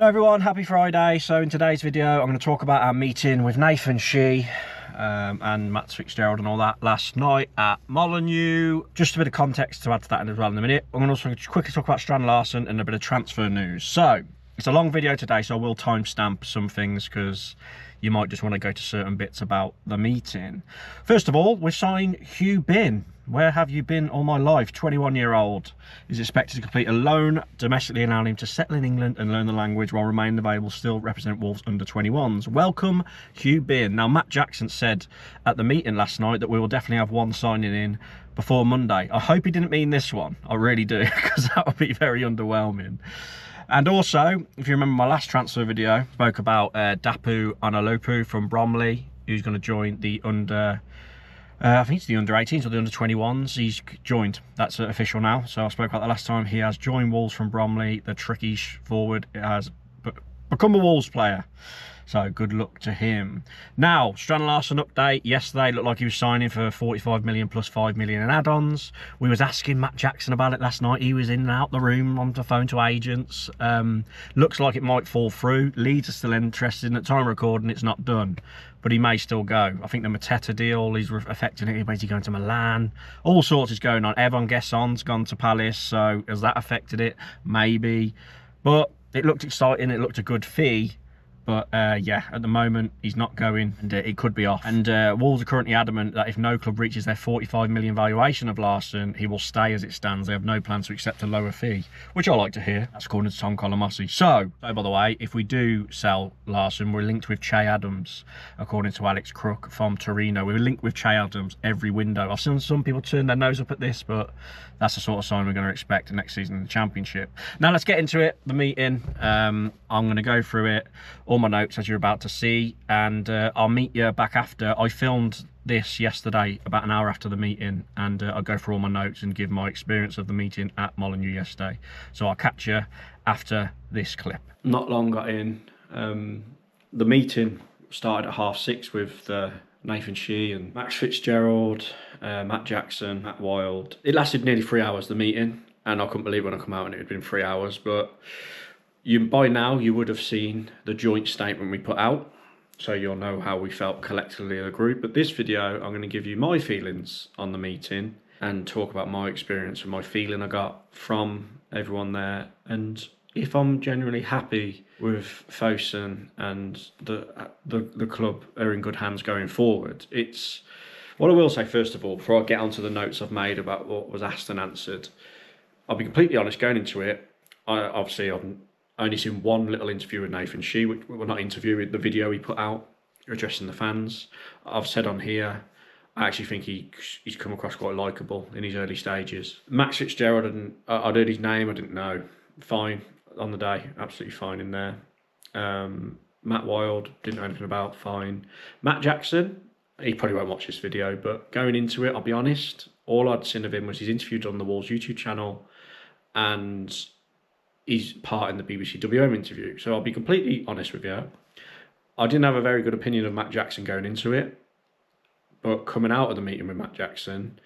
Hello everyone, happy Friday. So in today's video I'm going to talk about our meeting with Nathan Shi and Matt Fitzgerald and all that last night at Molineux. Just a bit of context to add to that as well in a minute. I'm going to also quickly talk about Strand Larsen and a bit of transfer news. So it's a long video today, so I will timestamp some things because you might just want to go to certain bits about the meeting. First of all, we're signing Hugh Bin. Where have you been all my life? 21-year-old is expected to complete a loan domestically, allowing him to settle in England and learn the language while remaining available, still represent Wolves under 21s. Welcome, Hugh Bin. Now, Matt Jackson said at the meeting last night that we will definitely have one signing in before Monday. I hope he didn't mean this one. I really do, because that would be very underwhelming. And also, if you remember my last transfer video, I spoke about Dapo Anunlopo from Bromley, who's going to join the under... I think it's the under 18s or the under 21s. He's joined. That's official now. So I spoke about that last time. He has joined Wolves from Bromley. The tricky forward has become a Wolves player. So good luck to him. Now, Strand Larsen update. Yesterday looked like he was signing for 45 million plus 5 million in add-ons. We was asking Matt Jackson about it last night. He was in and out the room on the phone to agents. Looks like it might fall through. Leeds are still interested. At time of recording, it's not done, but he may still go. I think the Mateta deal is affecting it. He's basically going to Milan. All sorts is going on. Evan Gesson's gone to Palace, so has that affected it? Maybe. But it looked exciting. It looked a good fee. But yeah, at the moment, he's not going, and it could be off. And Wolves are currently adamant that if no club reaches their 45 million valuation of Larsen, he will stay as it stands. They have no plans to accept a lower fee, which I like to hear. That's according to Tom Colomossi. So, by the way, if we do sell Larsen, we're linked with Che Adams, according to Alex Crook from Torino. We're linked with Che Adams every window. I've seen some people turn their nose up at this, but that's the sort of sign we're going to expect next season in the Championship. Now, let's get into it, the meeting. I'm going to go through it, all my notes as you're about to see, and I'll meet you back after. I filmed this yesterday about an hour after the meeting, and I'll go through all my notes and give my experience of the meeting at Molineux yesterday. So I'll catch you after this clip. Not long got in. The meeting started at 6:30 with Nathan Shi and Max Fitzgerald, Matt Jackson, Matt Wild. It lasted nearly 3 hours, the meeting, and I couldn't believe when I come out and it had been 3 hours, but by now you would have seen the joint statement we put out, so you'll know how we felt collectively as a group. But this video, I'm going to give you my feelings on the meeting and talk about my experience and my feeling I got from everyone there, and if I'm genuinely happy with Fosun and the club are in good hands going forward. It's what I will say first of all, before I get onto the notes I've made about what was asked and answered. I'll be completely honest going into it. I've only seen one little interview with Nathan Shi, which well, not interview, the video he put out addressing the fans. I've said on here, I actually think he's come across quite likeable in his early stages. Max Fitzgerald, I'd heard his name, I didn't know. Fine on the day, absolutely fine in there. Matt Wild, didn't know anything about, fine. Matt Jackson, he probably won't watch this video, but going into it, I'll be honest, all I'd seen of him was he's interviewed on the Wolves YouTube channel and he's part in the BBC WM interview. So I'll be completely honest with you. I didn't have a very good opinion of Matt Jackson going into it, but coming out of the meeting with Matt Jackson,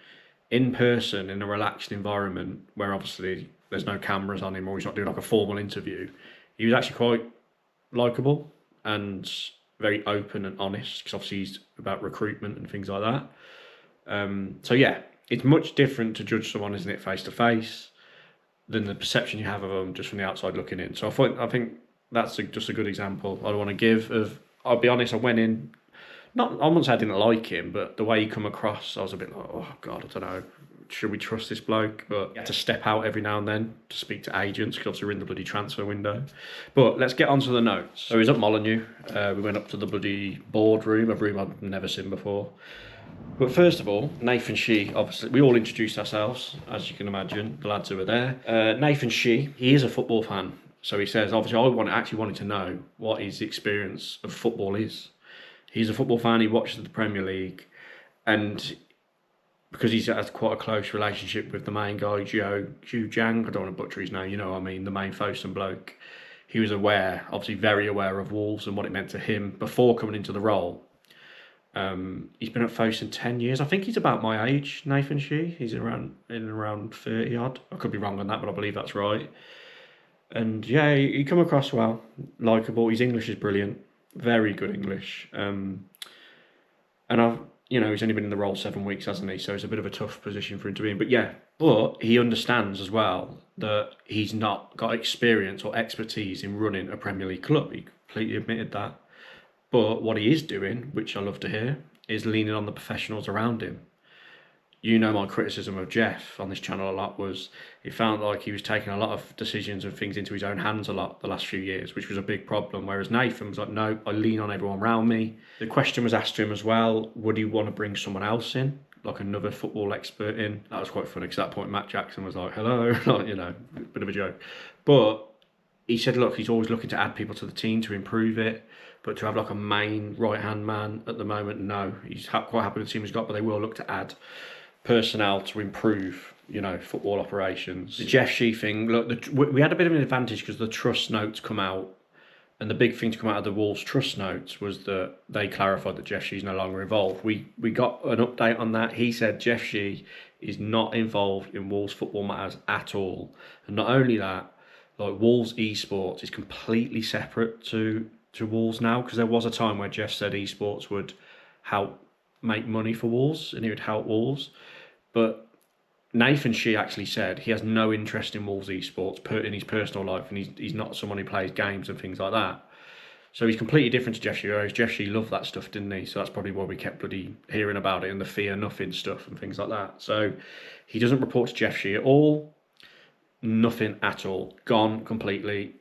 in person, in a relaxed environment, where obviously there's no cameras on him or he's not doing like a formal interview, he was actually quite likeable and very open and honest, because obviously he's about recruitment and things like that. So yeah, it's much different to judge someone, isn't it, face to face, than the perception you have of them just from the outside looking in. So I think that's just a good example I want to give of, I'll be honest, I went in, I wouldn't say I didn't like him, but the way he come across, I was a bit like, oh God, I don't know, should we trust this bloke? But you had to step out every now and then to speak to agents, because obviously we're in the bloody transfer window. But let's get on to the notes. So he was at Molineux, we went up to the bloody boardroom, a room I've never seen before. But first of all, Nathan Shi, obviously, we all introduced ourselves, as you can imagine, the lads who were there. Nathan Shi, he is a football fan. So he says, obviously, I actually wanted to know what his experience of football is. He's a football fan, he watches the Premier League, and because he's has quite a close relationship with the main guy, Zhu Jiang, I don't want to butcher his name, you know what I mean, the main Fosun bloke. He was aware, obviously very aware of Wolves and what it meant to him before coming into the role. He's been at Fosun 10 years. I think he's about my age, Nathan Shi. He's around 30 odd. I could be wrong on that, but I believe that's right. And yeah, he come across well, likeable. His English is brilliant, very good English. And I've, he's only been in the role 7 weeks, hasn't he? So it's a bit of a tough position for him to be in. But yeah, but he understands as well that he's not got experience or expertise in running a Premier League club. He completely admitted that. But what he is doing, which I love to hear, is leaning on the professionals around him. My criticism of Jeff on this channel a lot was he felt like he was taking a lot of decisions and things into his own hands a lot the last few years, which was a big problem. Whereas Nathan was like, no, I lean on everyone around me. The question was asked to him as well, would he want to bring someone else in, like another football expert in? That was quite funny because at that point Matt Jackson was like, hello, bit of a joke. But he said, look, he's always looking to add people to the team to improve it. But to have like a main right-hand man at the moment, no. He's quite happy with the team he's got, but they will look to add personnel to improve, football operations. The Jeff Shi thing, look, we had a bit of an advantage because the trust notes come out, and the big thing to come out of the Wolves trust notes was that they clarified that Jeff Shi's no longer involved. We got an update on that. He said Jeff Shi is not involved in Wolves football matters at all. And not only that, like Wolves eSports is completely separate to Wolves now, because there was a time where Jeff said eSports would help make money for Wolves and it would help Wolves. But Nathan Shi actually said he has no interest in Wolves eSports in his personal life, and he's not someone who plays games and things like that. So he's completely different to Jeff Shi, whereas Jeff Shi loved that stuff, didn't he? So that's probably why we kept bloody hearing about it and the fear nothing stuff and things like that. So he doesn't report to Jeff Shi at all. Nothing at all. Gone completely.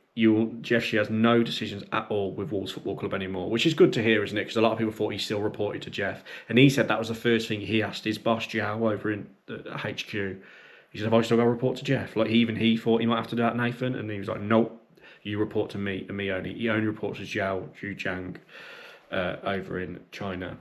Jeff Shi has no decisions at all with Wolves Football Club anymore, which is good to hear, isn't it? Because a lot of people thought he still reported to Jeff. And he said that was the first thing he asked his boss, Joao, over in the HQ. He said, have I still got to report to Jeff? Like, he thought he might have to do that, Nathan. And he was like, nope, you report to me and me only. He only reports to Zhao Zhujiang over in China.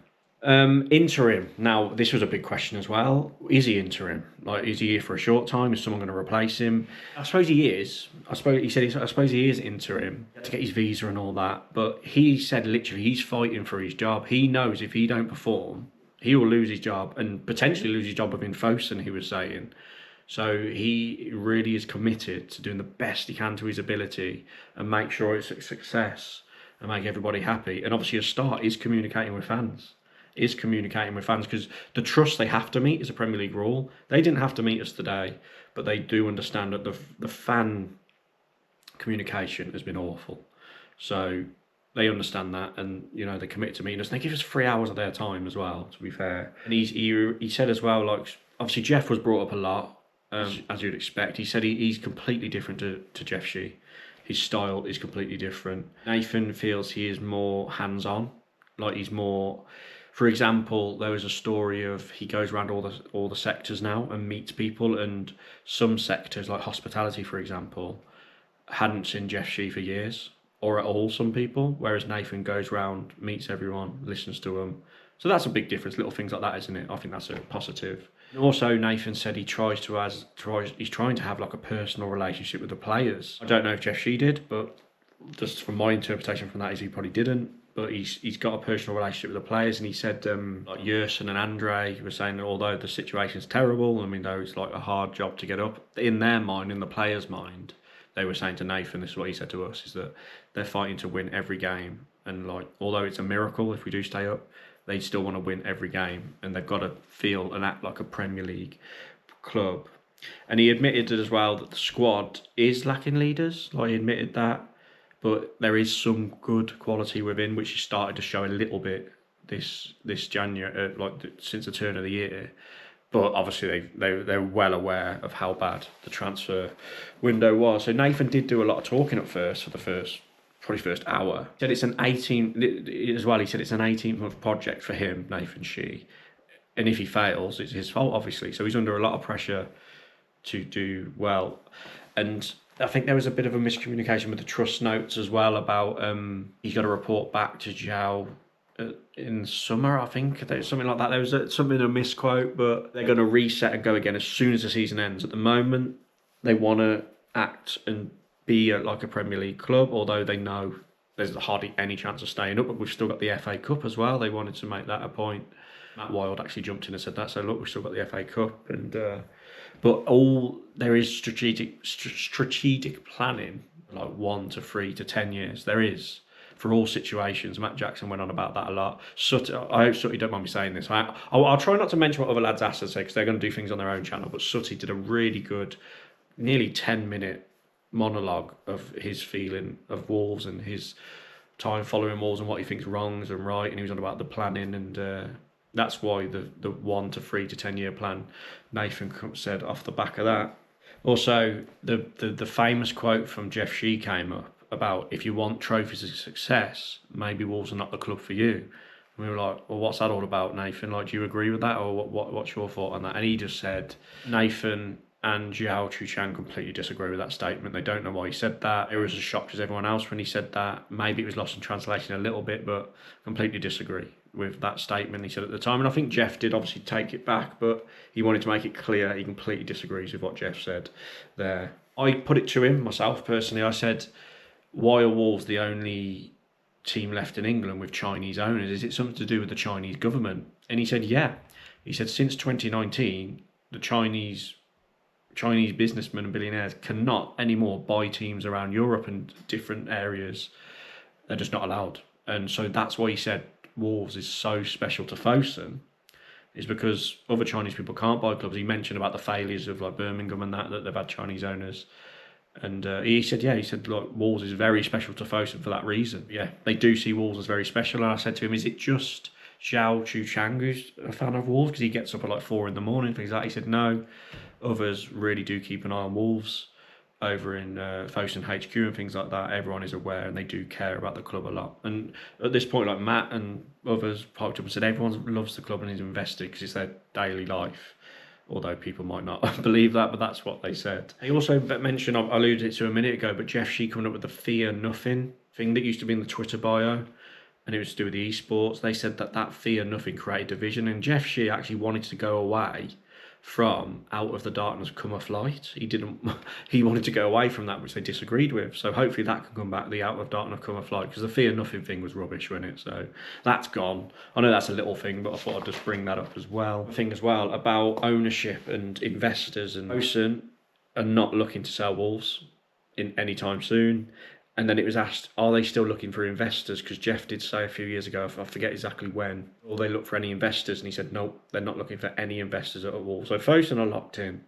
Interim. Now, this was a big question as well. Is he interim? Like, is he here for a short time? Is someone going to replace him? I suppose he is. I suppose he is interim to get his visa and all that. But he said literally he's fighting for his job. He knows if he don't perform, he will lose his job and potentially lose his job within Fosun, he was saying. So he really is committed to doing the best he can to his ability and make sure it's a success and make everybody happy. And obviously a start is communicating with fans. Because the trust they have to meet is a Premier League rule. They didn't have to meet us today, but they do understand that the fan communication has been awful. So they understand that, and they commit to meeting us. They give us 3 hours of their time as well, to be fair. And he said as well, like, obviously Jeff was brought up a lot, as you'd expect. He said he's completely different to Jeff Shi. His style is completely different. Nathan feels he is more hands-on, like he's more. For example, there was a story of he goes around all the sectors now and meets people, and some sectors, like hospitality, for example, hadn't seen Jeff Shi for years, or at all, some people, whereas Nathan goes around, meets everyone, listens to them. So that's a big difference, little things like that, isn't it? I think that's a positive. And also, Nathan said he's trying to have like a personal relationship with the players. I don't know if Jeff Shi did, but just from my interpretation from that is he probably didn't. But he's got a personal relationship with the players, and he said like Yerson and Andre were saying that although the situation's terrible, though it's like a hard job to get up, in their mind, in the players' mind, they were saying to Nathan, this is what he said to us, is that they're fighting to win every game, and like although it's a miracle if we do stay up, they still want to win every game, and they've got to feel and act like a Premier League club. And he admitted as well that the squad is lacking leaders. Like, he admitted that. But there is some good quality within, which has started to show a little bit this January, since the turn of the year. But obviously they're well aware of how bad the transfer window was. So Nathan did do a lot of talking at first, for the first hour. He said it's an 18-month project for him, Nathan Shi. And if he fails, it's his fault, obviously. So he's under a lot of pressure to do well. And I think there was a bit of a miscommunication with the trust notes as well about he's got to report back to Zhao in summer, I think. Something like that. There was a misquote, but they're going to reset and go again as soon as the season ends. At the moment, they want to act and be like a Premier League club, although they know there's hardly any chance of staying up, but we've still got the FA Cup as well. They wanted to make that a point. Matt Wild actually jumped in and said that. So look, we've still got the FA Cup, and But all there is strategic planning, like 1 to 3 to 10 years. There is for all situations. Matt Jackson went on about that a lot. I hope Sutty don't mind me saying this. I'll try not to mention what other lads asked us because they're going to do things on their own channel. But Sutty did a really good, nearly 10-minute monologue of his feeling of Wolves and his time following Wolves and what he thinks wrongs and right. And he was on about the planning and. That's why the 1 to 3 to 10 year plan, Nathan said off the back of that. Also, the famous quote from Jeff Shi came up about if you want trophies of success, maybe Wolves are not the club for you. And we were like, well, what's that all about, Nathan? Like, do you agree with that, or what's your thought on that? And he just said, Nathan and Zhao Chuchang completely disagree with that statement. They don't know why he said that. It was as shocked as everyone else when he said that. Maybe it was lost in translation a little bit, but completely disagree with that statement he said at the time. And I think Jeff did obviously take it back, but he wanted to make it clear he completely disagrees with what Jeff said there. I put it to him myself personally. I said, why are Wolves the only team left in England with Chinese owners? Is it something to do with the Chinese government? And he said, yeah. He said, since 2019, the Chinese businessmen and billionaires cannot anymore buy teams around Europe and different areas. They're just not allowed. And so that's why he said Wolves is so special to Fosun, is because other Chinese people can't buy clubs. He mentioned about the failures of like Birmingham and that they've had Chinese owners. And he said, like, Wolves is very special to Fosun for that reason. Yeah, they do see Wolves as very special. And I said to him, is it just Zhao Chuchang who's a fan of Wolves? Because he gets up at like 4 a.m, things like that. He said, no, others really do keep an eye on Wolves over in Fosun HQ and things like that. Everyone is aware and they do care about the club a lot. And at this point, like Matt and others piped up and said everyone loves the club and is invested because it's their daily life. Although people might not believe that, but that's what they said. He also mentioned, I alluded to a minute ago, but Jeff Shi coming up with the fear nothing thing that used to be in the Twitter bio, and it was to do with the eSports. They said that fear nothing created division, and Jeff Shi actually wanted to go away from Out of the Darkness Come a Flight. He wanted to go away from that, which they disagreed with. So hopefully that can come back, the Out of Darkness Come a Flight, because the fear nothing thing was rubbish, wasn't it? So that's gone. I know that's a little thing, but I thought I'd just bring that up as well. The thing as well about ownership and investors, and Fosun are not looking to sell Wolves in any time soon. And then it was asked, are they still looking for investors? Because Jeff did say a few years ago, I forget exactly when, will they look for any investors? And he said, no, they're not looking for any investors at all. So Fosun are locked in.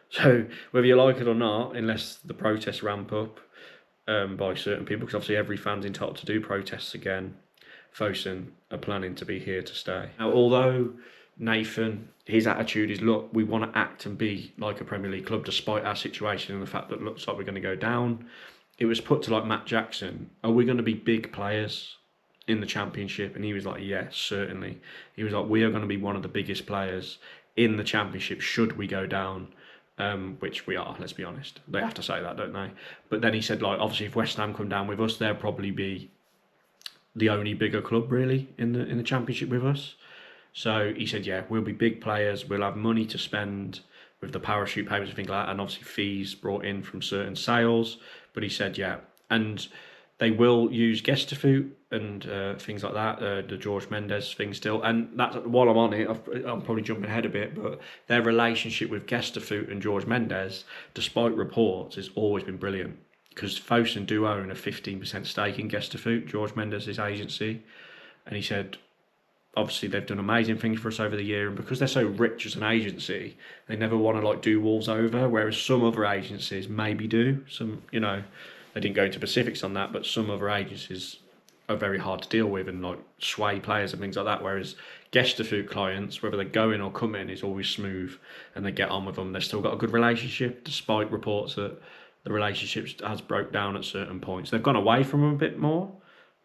So whether you like it or not, unless the protests ramp up by certain people, because obviously every fan's entitled to do protests again, Fosun are planning to be here to stay. Now, although Nathan, his attitude is, look, we want to act and be like a Premier League club despite our situation and the fact that it looks like we're going to go down. It was put to like Matt Jackson, are we going to be big players in the Championship? And he was like, yes, certainly. He was like, we are going to be one of the biggest players in the Championship should we go down, which we are, let's be honest. They have to say that, don't they? But then he said, like, obviously if West Ham come down with us, they'll probably be the only bigger club really in the Championship with us. So he said, yeah, we'll be big players, we'll have money to spend with the parachute payments and things like that, and obviously fees brought in from certain sales. But he said, yeah, and they will use Gestafoot and things like that, the Jorge Mendes thing still. And that's, while I'm on it, I'm probably jumping ahead a bit, but their relationship with Gestafoot and Jorge Mendes, despite reports, has always been brilliant. Because Fosun do own a 15% stake in Gestafoot, Jorge Mendes' agency. And he said, obviously they've done amazing things for us over the year, and because they're so rich as an agency, they never want to like do Wolves over, whereas some other agencies maybe do. Some, you know, they didn't go into specifics on that, but some other agencies are very hard to deal with and like sway players and things like that, whereas Gestafoot clients, whether they go in or come in, is always smooth and they get on with them. They've still got a good relationship despite reports that the relationship has broke down at certain points. They've gone away from them a bit more,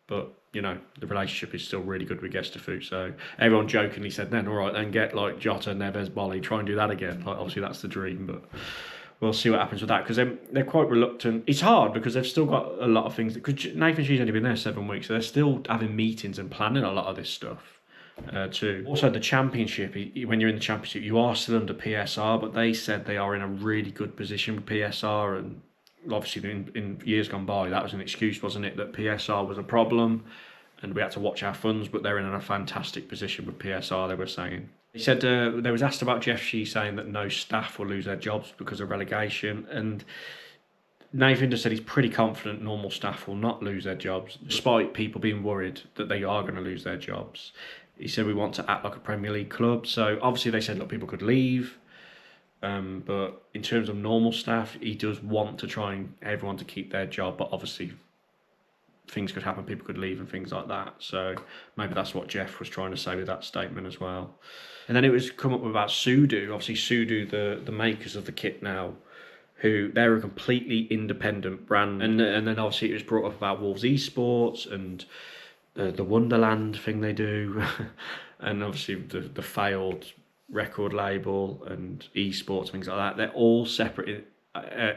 but you know, the relationship is still really good with Gestafoot. So everyone jokingly said then, all right, then get like Jota, Neves, Bolly, try and do that again. Like, obviously that's the dream, but we'll see what happens with that, because they're quite reluctant. It's hard because they've still got a lot of things. Because Nathan Shi's only been there 7 weeks, so they're still having meetings and planning a lot of this stuff too. Also, the Championship, when you're in the Championship, you are still under PSR, but they said they are in a really good position with PSR, and obviously in years gone by that was an excuse, wasn't it, that PSR was a problem and we had to watch our funds, but they're in a fantastic position with PSR, they were saying. He said there was asked about Jeff Shi saying that no staff will lose their jobs because of relegation, and Nathan just said he's pretty confident normal staff will not lose their jobs, despite people being worried that they are going to lose their jobs. He said we want to act like a Premier League club, so obviously they said look, people could leave, but in terms of normal staff, he does want to try and everyone to keep their job, but obviously things could happen, people could leave and things like that. So maybe that's what Jeff was trying to say with that statement as well. And then it was come up with about Sudu. Obviously Sudu, the makers of the kit now, who they're a completely independent brand. And then obviously it was brought up about Wolves eSports and the Wonderland thing they do, and obviously the failed record label and eSports, things like that. They're all separate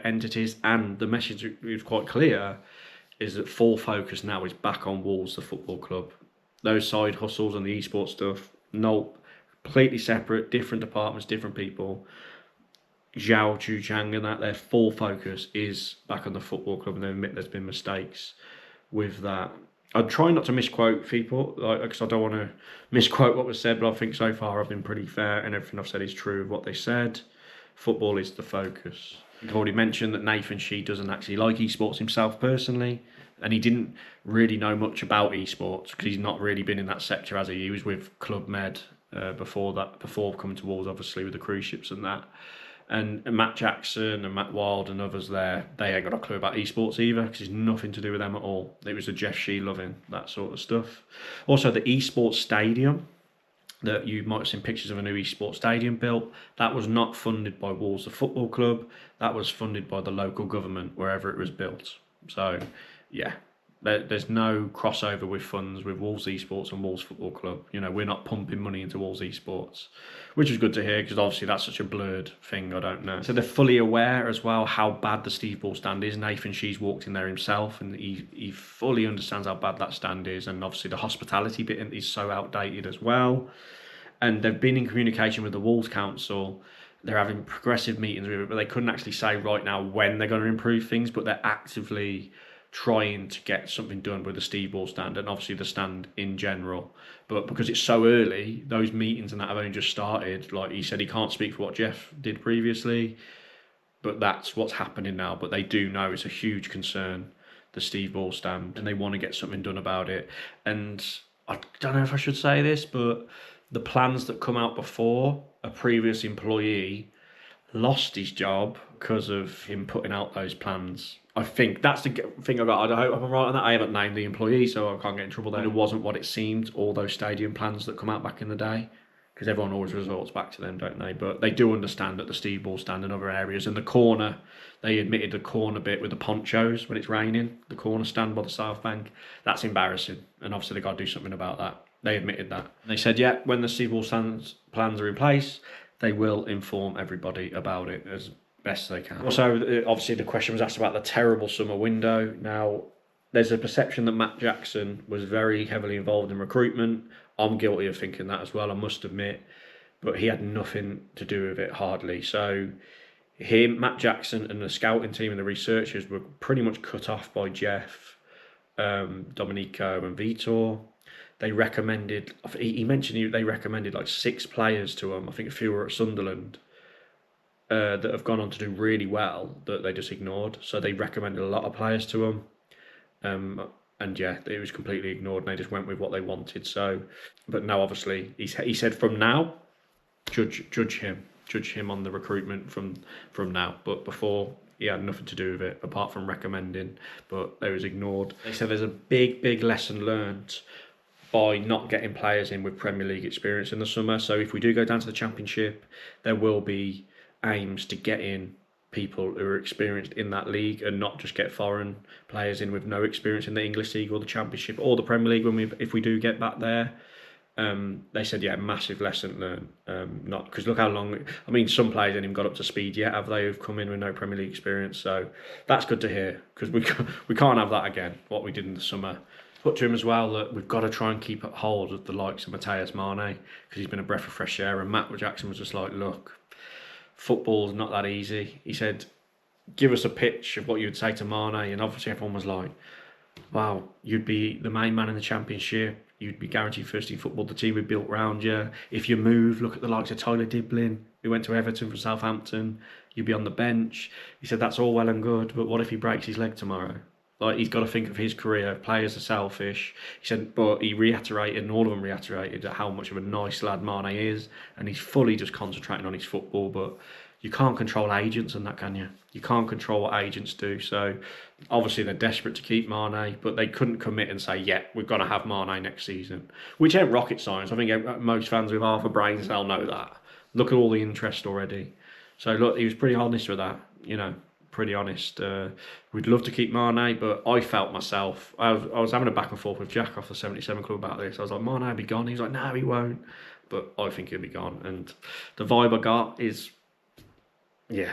entities, and the message is quite clear, is that full focus now is back on Wolves, the football club. Those side hustles and the eSports stuff, nope, completely separate, different departments, different people. Zhao, Chu Chang and that, their full focus is back on the football club, and they admit there's been mistakes with that. I'd try not to misquote people, because I don't want to misquote what was said, but I think so far I've been pretty fair and everything I've said is true of what they said. Football is the focus. I've already mentioned that Nathan Shi doesn't actually like eSports himself personally, and he didn't really know much about eSports because he's not really been in that sector, as he was with Club Med before coming to Wolves, obviously with the cruise ships and that. And Matt Jackson and Matt Wild and others there, they ain't got a clue about eSports either, because it's nothing to do with them at all. It was the Jeff Shi loving that sort of stuff. Also, the eSports stadium, that you might have seen pictures of a new eSports stadium built, that was not funded by Wolves, the football club. That was funded by the local government, wherever it was built. So, yeah, there's no crossover with funds with Wolves eSports and Wolves Football Club. You know, we're not pumping money into Wolves eSports, which is good to hear, because obviously that's such a blurred thing, I don't know. So they're fully aware as well how bad the Steve Ball stand is. Nathan Shi's walked in there himself, and he fully understands how bad that stand is, and obviously the hospitality bit is so outdated as well. And they've been in communication with the Wolves Council. They're having progressive meetings with it, but they couldn't actually say right now when they're going to improve things, but they're actively trying to get something done with the Steve Ball stand and obviously the stand in general. But because it's so early, those meetings and that have only just started. Like he said, he can't speak for what Jeff did previously, but that's what's happening now. But they do know it's a huge concern, the Steve Ball stand, and they want to get something done about it. And I don't know if I should say this, but the plans that come out before, a previous employee lost his job because of him putting out those plans. I think that's the thing I got. I hope I'm right on that. I haven't named the employee, so I can't get in trouble there. It wasn't what it seemed, all those stadium plans that come out back in the day, because everyone always resorts back to them, don't they? But they do understand that the Steve Ball stand in other areas. And the corner, they admitted the corner bit with the ponchos when it's raining, the corner stand by the South Bank, that's embarrassing. And obviously they've got to do something about that. They admitted that. They said, yeah, when the Steve Ball stands plans are in place, they will inform everybody about it as best they can. Also, obviously the question was asked about the terrible summer window. Now, there's a perception that Matt Jackson was very heavily involved in recruitment. I'm guilty of thinking that as well, I must admit, but he had nothing to do with it, hardly. So him, Matt Jackson and the scouting team and the researchers were pretty much cut off by Jeff, Domenico and Vitor. They recommended, he mentioned they recommended like 6 players to him. I think a few were at Sunderland, that have gone on to do really well that they just ignored. So they recommended a lot of players to him. And yeah, it was completely ignored, and they just went with what they wanted. So, but no, obviously, he said from now, judge him on the recruitment from now. But before, he had nothing to do with it apart from recommending, but they was ignored. They said there's a big lesson learned by not getting players in with Premier League experience in the summer. So if we do go down to the Championship, there will be aims to get in people who are experienced in that league and not just get foreign players in with no experience in the English League or the Championship or the Premier League if we do get back there. They said, yeah, massive lesson learned. Not because look how long. I mean, some players haven't even got up to speed yet, have they? Who've come in with no Premier League experience. So that's good to hear, because we can't have that again. What we did in the summer. Put to him as well that we've got to try and keep hold of the likes of Matheus Mane, because he's been a breath of fresh air. And Matt Jackson was just like, look, football's not that easy. He said, give us a pitch of what you'd say to Mane, and obviously everyone was like, wow, you'd be the main man in the Championship. you'd be guaranteed first team football. The team would be built around you. If you move, look at the likes of Tyler Diblin, who went to Everton from Southampton. You'd be on the bench. He said that's all well and good, but what if he breaks his leg tomorrow? Like, he's got to think of his career. Players are selfish. He said, but he reiterated, and all of them reiterated, how much of a nice lad Mane is, and he's fully just concentrating on his football. But you can't control agents and that, can you? You can't control what agents do. So obviously they're desperate to keep Mane, but they couldn't commit and say, yeah, we're going to have Mane next season, which ain't rocket science. I think most fans with half a brain cell know that. Look at all the interest already. So look, he was pretty honest with that, you know, pretty honest. We'd love to keep Mane, but I felt myself, I was having a back and forth with Jack off the 77 Club about this. I was like, Mane will be gone. He was like, no, he won't. But I think he'll be gone. And the vibe I got is, yeah,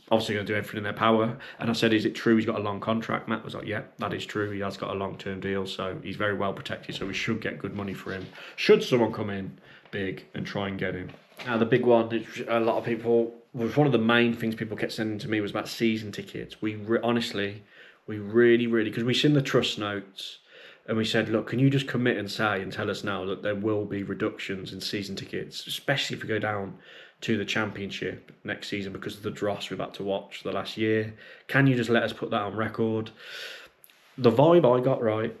obviously going to do everything in their power. And I said, is it true he's got a long contract? Matt was like, yeah, that is true. He has got a long-term deal, so he's very well protected, so we should get good money for him. Should someone come in big and try and get him. Now, the big one, a lot of people, was one of the main things people kept sending to me was about season tickets. Honestly, we really, because we seen the trust notes, and we said, look, can you just commit and say and tell us now that there will be reductions in season tickets, especially if we go down to the Championship next season because of the dross we've had to watch the last year. Can you just let us put that on record? The vibe I got, right,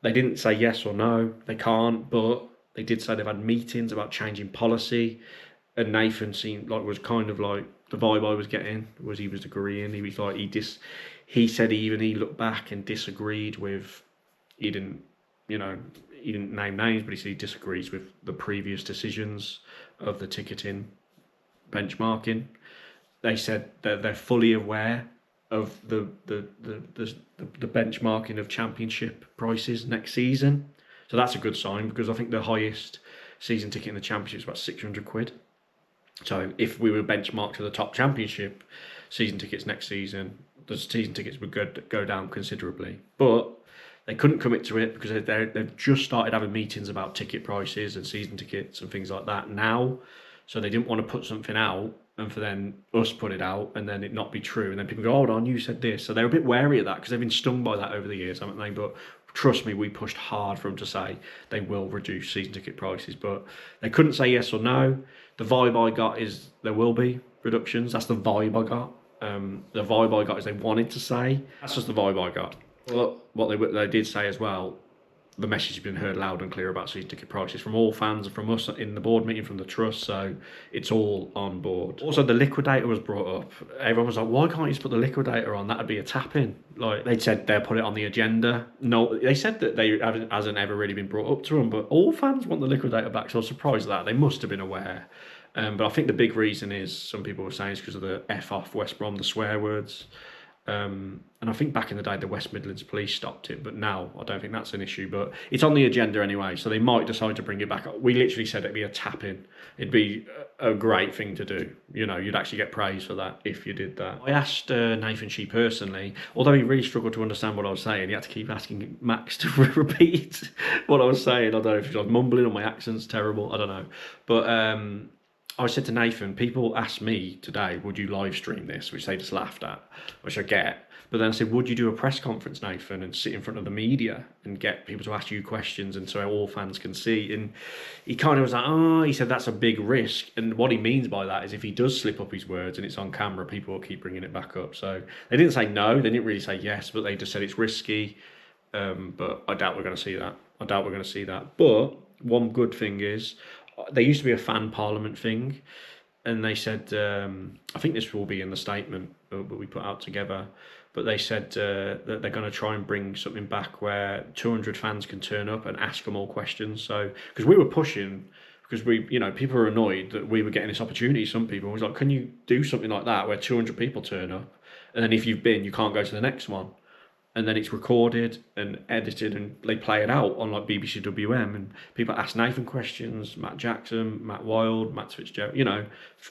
they didn't say yes or no, they can't, but they did say they've had meetings about changing policy, and Nathan seemed like, was kind of like, the vibe I was getting was he was agreeing. He was like, he said he looked back and disagreed with, he didn't name names, but he said he disagrees with the previous decisions of the ticketing benchmarking. They said that they're fully aware of the benchmarking of Championship prices next season. So that's a good sign, because I think the highest season ticket in the Championship is about 600 quid. So if we were benchmarked to the top Championship season tickets next season, the season tickets would go down considerably. But they couldn't commit to it because they've just started having meetings about ticket prices and season tickets and things like that now. So they didn't want to put something out and for then us put it out and then it not be true. And then people go, hold on, you said this. So they're a bit wary of that because they've been stung by that over the years, haven't they? But trust me, we pushed hard for them to say they will reduce season ticket prices. But they couldn't say yes or no. The vibe I got is there will be reductions. That's the vibe I got. The vibe I got is they wanted to say. That's just the vibe I got. But what they did say as well, the message has been heard loud and clear about season ticket prices from all fans and from us in the board meeting, from the trust, so it's all on board. Also, the Liquidator was brought up. Everyone was like, why can't you just put the Liquidator on? That'd be a tap-in. Like, they said they'll put it on the agenda. No, they said that it hasn't ever really been brought up to them, but all fans want the Liquidator back, so I was surprised at that. They must have been aware. But I think the big reason is, some people were saying, it's because of the F off West Brom, the swear words. And I think back in the day the West Midlands police stopped it, but now I don't think that's an issue. But it's on the agenda anyway, so they might decide to bring it back. We literally said it'd be a tap-in. It'd be a great thing to do. You know, you'd actually get praise for that if you did that. I asked Nathan Shi personally, although he really struggled to understand what I was saying. He had to keep asking Max to repeat what I was saying. I don't know if I was mumbling or my accent's terrible. I don't know. But I said to Nathan, people asked me today, would you live stream this? Which they just laughed at, which I get. But then I said, would you do a press conference, Nathan, and sit in front of the media and get people to ask you questions and so all fans can see? And he kind of was like, he said, that's a big risk. And what he means by that is if he does slip up his words and it's on camera, people will keep bringing it back up. So they didn't say no, they didn't really say yes, but they just said it's risky. But I doubt we're going to see that. But one good thing is, there used to be a fan parliament thing, and they said, I think this will be in the statement that we put out together, but they said that they're going to try and bring something back where 200 fans can turn up and ask them all questions. So, because we were pushing, because people were annoyed that we were getting this opportunity. Some people was like, can you do something like that where 200 people turn up, and then if you've been, you can't go to the next one? And then it's recorded and edited and they play it out on like BBC WM, and people ask Nathan questions, Matt Jackson, Matt Wild, Matt Fitzgerald,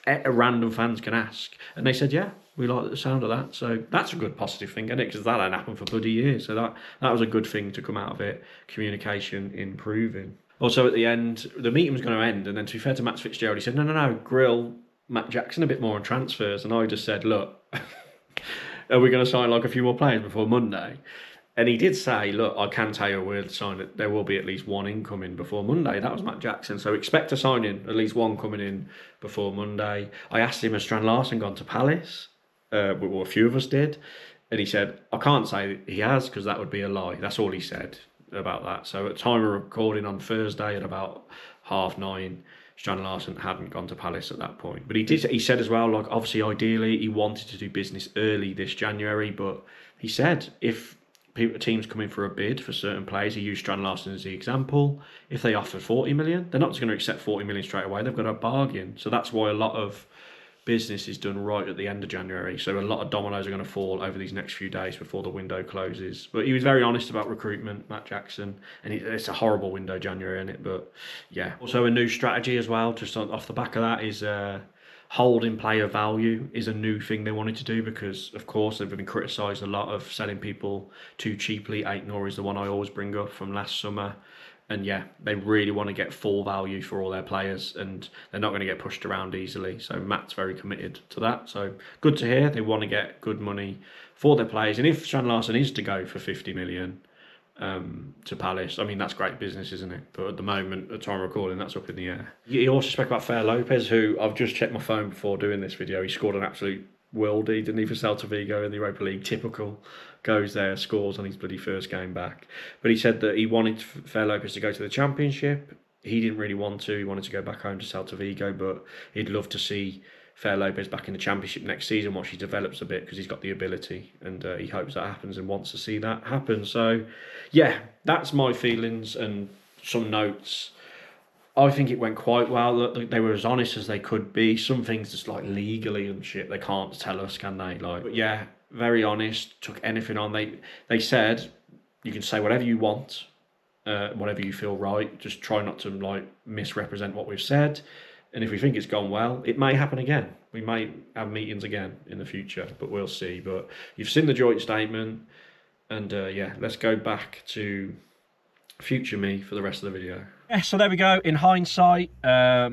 random fans can ask. And they said, yeah, we like the sound of that. So that's a good positive thing, isn't it? Because that hadn't happened for bloody years. So that was a good thing to come out of it, communication improving. Also at the end, the meeting was going to end, and then to be fair to Matt Fitzgerald, he said, no, grill Matt Jackson a bit more on transfers. And I just said, look, are we going to sign like a few more players before Monday? And he did say, look, I can tell you a word sign that there will be at least one incoming before Monday. That was Matt Jackson. So expect a signing, at least one coming in before Monday. I asked him, has Strand Larsen gone to Palace? Well, a few of us did. And he said, I can't say he has because that would be a lie. That's all he said about that. So at time of recording on Thursday at about 9:30, Strand Larsen hadn't gone to Palace at that point. But he said as well, like, obviously, ideally, he wanted to do business early this January. But he said if teams come in for a bid for certain players, he used Strand Larsen as the example, if they offer 40 million, they're not just going to accept 40 million straight away. They've got a bargain. So that's why a lot of business is done right at the end of January. So a lot of dominoes are going to fall over these next few days before the window closes. But he was very honest about recruitment, Matt Jackson, and it's a horrible window, January, isn't it? But yeah. Also a new strategy as well, just off the back of that, is holding player value is a new thing they wanted to do, because of course they've been criticised a lot of selling people too cheaply. 8-0 is the one I always bring up from last summer. And yeah, they really want to get full value for all their players, and they're not going to get pushed around easily. So Matt's very committed to that. So good to hear. They want to get good money for their players. And if Strand Larsen is to go for 50 million to Palace, I mean, that's great business, isn't it? But at the moment, at time of recording, that's up in the air. You also spoke about Fer Lopez, who I've just checked my phone before doing this video. He scored an absolute worldie, didn't he, for Celta Vigo in the Europa League? Typical. Goes there, scores on his bloody first game back. But he said that he wanted Fer Lopez to go to the Championship. He didn't really want to. He wanted to go back home to Celta Vigo, but he'd love to see Fer Lopez back in the Championship next season once he develops a bit, because he's got the ability, and he hopes that happens and wants to see that happen. So yeah, that's my feelings and some notes. I think it went quite well. They were as honest as they could be. Some things just like legally and shit, they can't tell us, can they? Like, but yeah, very honest, took anything on. They said, you can say whatever you want, whatever you feel right. Just try not to like misrepresent what we've said. And if we think it's gone well, it may happen again. We may have meetings again in the future, but we'll see. But you've seen the joint statement, and yeah, let's go back to future me for the rest of the video. Yeah, so there we go. In hindsight, I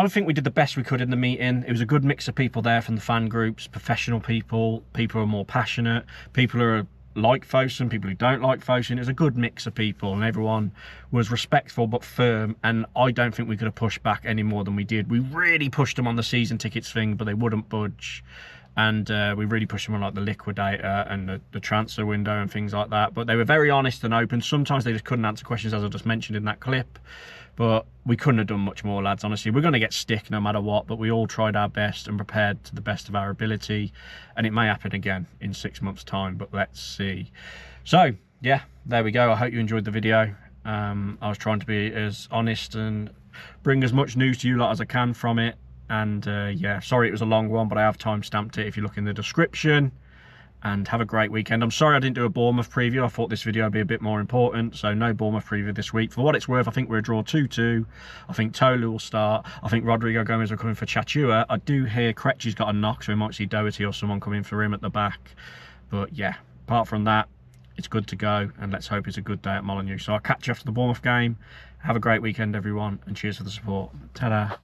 think we did the best we could in the meeting. It was a good mix of people there from the fan groups, professional people who are more passionate, people who are like Fosun, people who don't like Fosun. It was a good mix of people, and everyone was respectful but firm, and I don't think we could have pushed back any more than we did. We really pushed them on the season tickets thing, but they wouldn't budge. And we really pushed them on like the Liquidator and the transfer window and things like that. But they were very honest and open. Sometimes they just couldn't answer questions, as I just mentioned in that clip. But we couldn't have done much more, lads, honestly. We're going to get stick no matter what, but we all tried our best and prepared to the best of our ability. And it may happen again in 6 months' time, but let's see. So, yeah, there we go. I hope you enjoyed the video. I was trying to be as honest and bring as much news to you lot as I can from it. And yeah, sorry it was a long one, but I have time stamped it if you look in the description. And have a great weekend. I'm sorry I didn't do a Bournemouth preview. I thought this video would be a bit more important, so no Bournemouth preview this week. For what it's worth, I think we're a draw 2-2. I think Tolu will start. I think Rodrigo Gomez will come in for Chachua. I do hear Krejci's got a knock, so we might see Doherty or someone come in for him at the back. But yeah, apart from that, it's good to go, and let's hope it's a good day at Molineux. So I'll catch you after the Bournemouth game. Have a great weekend, everyone, and cheers for the support. Ta-da.